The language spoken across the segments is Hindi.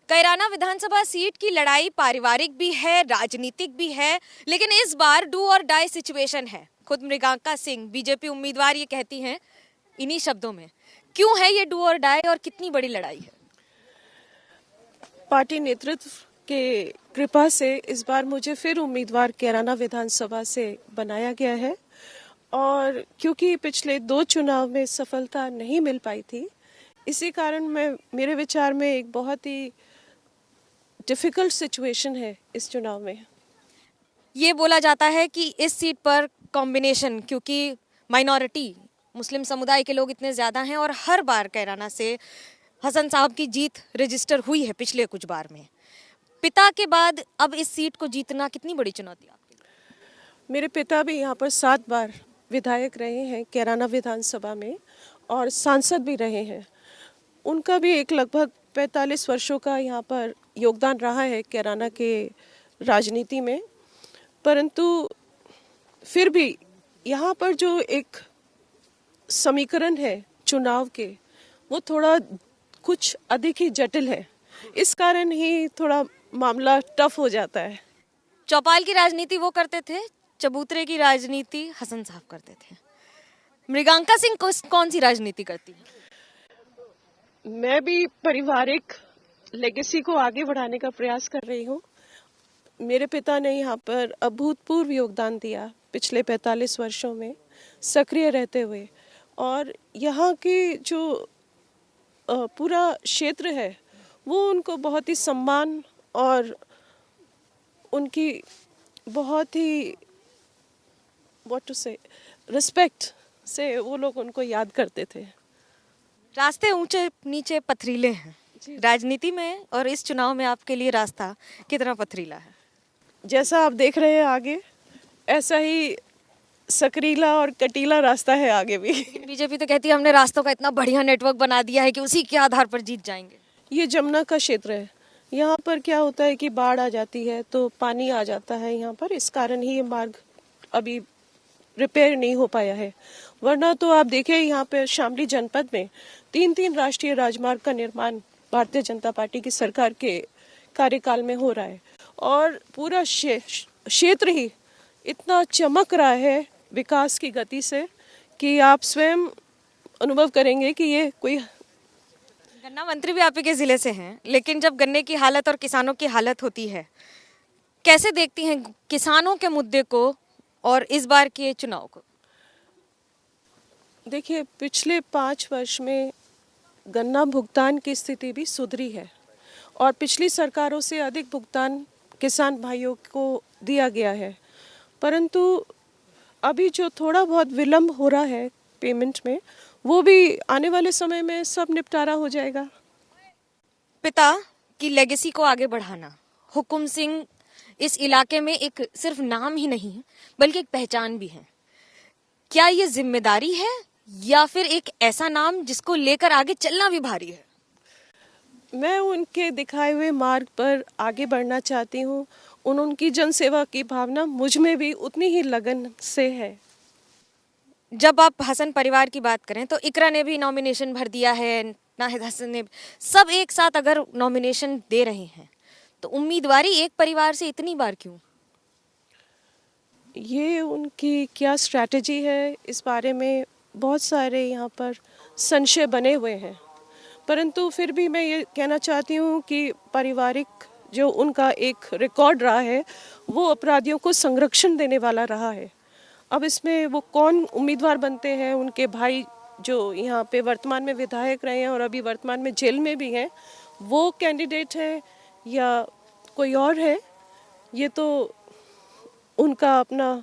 कैराना विधानसभा सीट की लड़ाई पारिवारिक भी है, राजनीतिक भी है, लेकिन इस बार डू और डाई सिचुएशन है। खुद मृगांका सिंह बीजेपी उम्मीदवार ये कहती हैं इन्हीं शब्दों में। क्यों है ये डू और डाई और कितनी बड़ी लड़ाई है? पार्टी नेतृत्व के कृपा से इस बार मुझे फिर उम्मीदवार कैराना विधानसभा से बनाया गया है और क्योंकि पिछले 2 चुनाव में सफलता नहीं मिल पाई थी, इसी कारण मेरे विचार में एक बहुत ही डिफिकल्ट सिचुएशन है इस चुनाव में। ये बोला जाता है कि इस सीट पर कॉम्बिनेशन, क्योंकि माइनॉरिटी मुस्लिम समुदाय के लोग इतने ज़्यादा हैं और हर बार कैराना से हसन साहब की जीत रजिस्टर हुई है पिछले कुछ बार में। पिता के बाद अब इस सीट को जीतना कितनी बड़ी चुनौती आपके लिए? मेरे पिता भी यहाँ पर 7 बार विधायक रहे हैं कैराना विधानसभा में और सांसद भी रहे हैं। उनका भी एक लगभग 45 वर्षों का यहाँ पर योगदान रहा है कैराना के राजनीति में, परंतु फिर भी यहाँ पर जो एक समीकरण है चुनाव के, वो थोड़ा कुछ अधिक ही जटिल है। इस कारण ही थोड़ा मामला टफ हो जाता है। चौपाल की राजनीति वो करते थे, चबूतरे की राजनीति हसन साहब करते थे। मृगांका सिंह कौन सी राजनीति करती है? मैं भी पारिवारिक लेगेसी को आगे बढ़ाने का प्रयास कर रही हूँ। मेरे पिता ने यहाँ पर अभूतपूर्व योगदान दिया पिछले 45 वर्षों में सक्रिय रहते हुए, और यहाँ की जो पूरा क्षेत्र है वो उनको बहुत ही सम्मान और उनकी बहुत ही व्हाट टू से रिस्पेक्ट से वो लोग उनको याद करते थे। रास्ते ऊंचे नीचे पथरीले हैं राजनीति में, और इस चुनाव में आपके लिए रास्ता कितना पथरीला है? जैसा आप देख रहे हैं आगे, ऐसा ही सकरीला और कटीला रास्ता है आगे भी। बीजेपी तो कहती है हमने रास्तों का इतना बढ़िया नेटवर्क बना दिया है कि उसी के आधार पर जीत जाएंगे। ये जमुना का क्षेत्र है, यहाँ पर क्या होता है कि बाढ़ आ जाती है तो पानी आ जाता है यहाँ पर, इस कारण ही ये मार्ग अभी रिपेयर नहीं हो पाया है। वरना तो आप देखें यहाँ पे शामली जनपद में 3 राष्ट्रीय राजमार्ग का निर्माण भारतीय जनता पार्टी की सरकार के कार्यकाल में हो रहा है, और पूरा क्षेत्र ही इतना चमक रहा है विकास की गति से कि आप स्वयं अनुभव करेंगे कि ये कोई। गन्ना मंत्री भी आप ही के जिले से हैं, लेकिन जब गन्ने की हालत और किसानों की हालत होती है, कैसे देखती हैं किसानों के मुद्दे को और इस बार के चुनाव को? देखिए, पिछले 5 वर्ष में गन्ना भुगतान की स्थिति भी सुधरी है और पिछली सरकारों से अधिक भुगतान किसान भाइयों को दिया गया है, परंतु अभी जो थोड़ा बहुत विलंब हो रहा है पेमेंट में, वो भी आने वाले समय में सब निपटारा हो जाएगा। पिता की लेगेसी को आगे बढ़ाना, हुकुम सिंह इस इलाके में एक सिर्फ नाम ही नहीं बल्कि एक पहचान भी है। क्या ये जिम्मेदारी है या फिर एक ऐसा नाम जिसको लेकर आगे चलना भी भारी है? मैं उनके दिखाए हुए मार्ग पर आगे बढ़ना चाहती हूँ। उनकी जनसेवा की भावना मुझ में भी उतनी ही लगन से है। जब आप हसन परिवार की बात करें तो इकरा ने भी नॉमिनेशन भर दिया है, नाहिद हसन ने, सब एक साथ अगर नॉमिनेशन दे रहे हैं तो उम्मीदवारी एक परिवार से इतनी बार क्यों? ये उनकी क्या स्ट्रैटेजी है, इस बारे में बहुत सारे यहाँ पर संशय बने हुए हैं, परंतु फिर भी मैं ये कहना चाहती हूँ कि पारिवारिक जो उनका एक रिकॉर्ड रहा है वो अपराधियों को संरक्षण देने वाला रहा है। अब इसमें वो कौन उम्मीदवार बनते हैं, उनके भाई जो यहाँ पे वर्तमान में विधायक रहे हैं और अभी वर्तमान में जेल में भी हैं, वो कैंडिडेट है या कोई और है, ये तो उनका अपना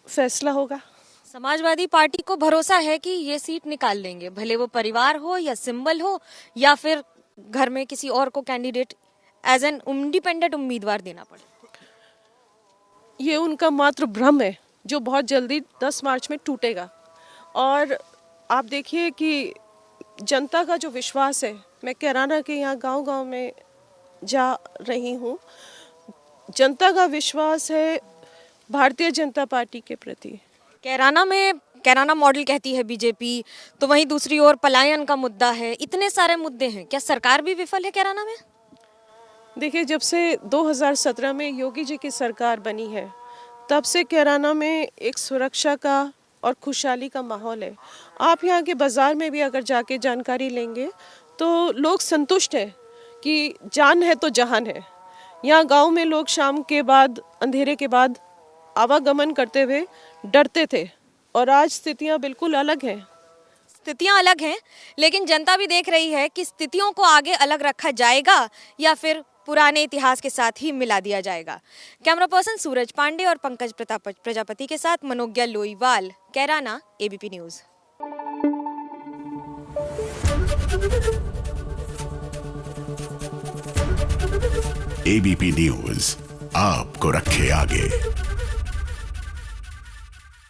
फैसला होगा। समाजवादी पार्टी को भरोसा है कि ये सीट निकाल लेंगे, भले वो परिवार हो या सिंबल हो या फिर घर में किसी और को कैंडिडेट एज एन इंडिपेंडेंट उम्मीदवार देना पड़े। ये उनका मात्र भ्रम है जो बहुत जल्दी 10 मार्च में टूटेगा। और आप देखिए कि जनता का जो विश्वास है, मैं कैराना के यहाँ गांव-गांव में जा रही हूँ, जनता का विश्वास है भारतीय जनता पार्टी के प्रति। कैराना में कैराना मॉडल कहती है बीजेपी, तो वहीं दूसरी ओर पलायन का मुद्दा है, इतने सारे मुद्दे हैं। क्या सरकार भी विफल है कैराना में? देखिए, जब से 2017 में योगी जी की सरकार बनी है, तब से कैराना में एक सुरक्षा का और खुशहाली का माहौल है। आप यहाँ के बाज़ार में भी अगर जाके जानकारी लेंगे तो लोग संतुष्ट हैं कि जान है तो जहान है। यहाँ गांव में लोग शाम के बाद, अंधेरे के बाद आवागमन करते हुए डरते थे, और आज स्थितियाँ बिल्कुल अलग हैं। स्थितियां अलग हैं, लेकिन जनता भी देख रही है कि स्थितियों को आगे अलग रखा जाएगा या फिर पुराने इतिहास के साथ ही मिला दिया जाएगा। कैमरा पर्सन सूरज पांडे और पंकज प्रजापति के साथ Manogya Loiwal, Kairana, ABP news. ABP news आपको रखे आगे।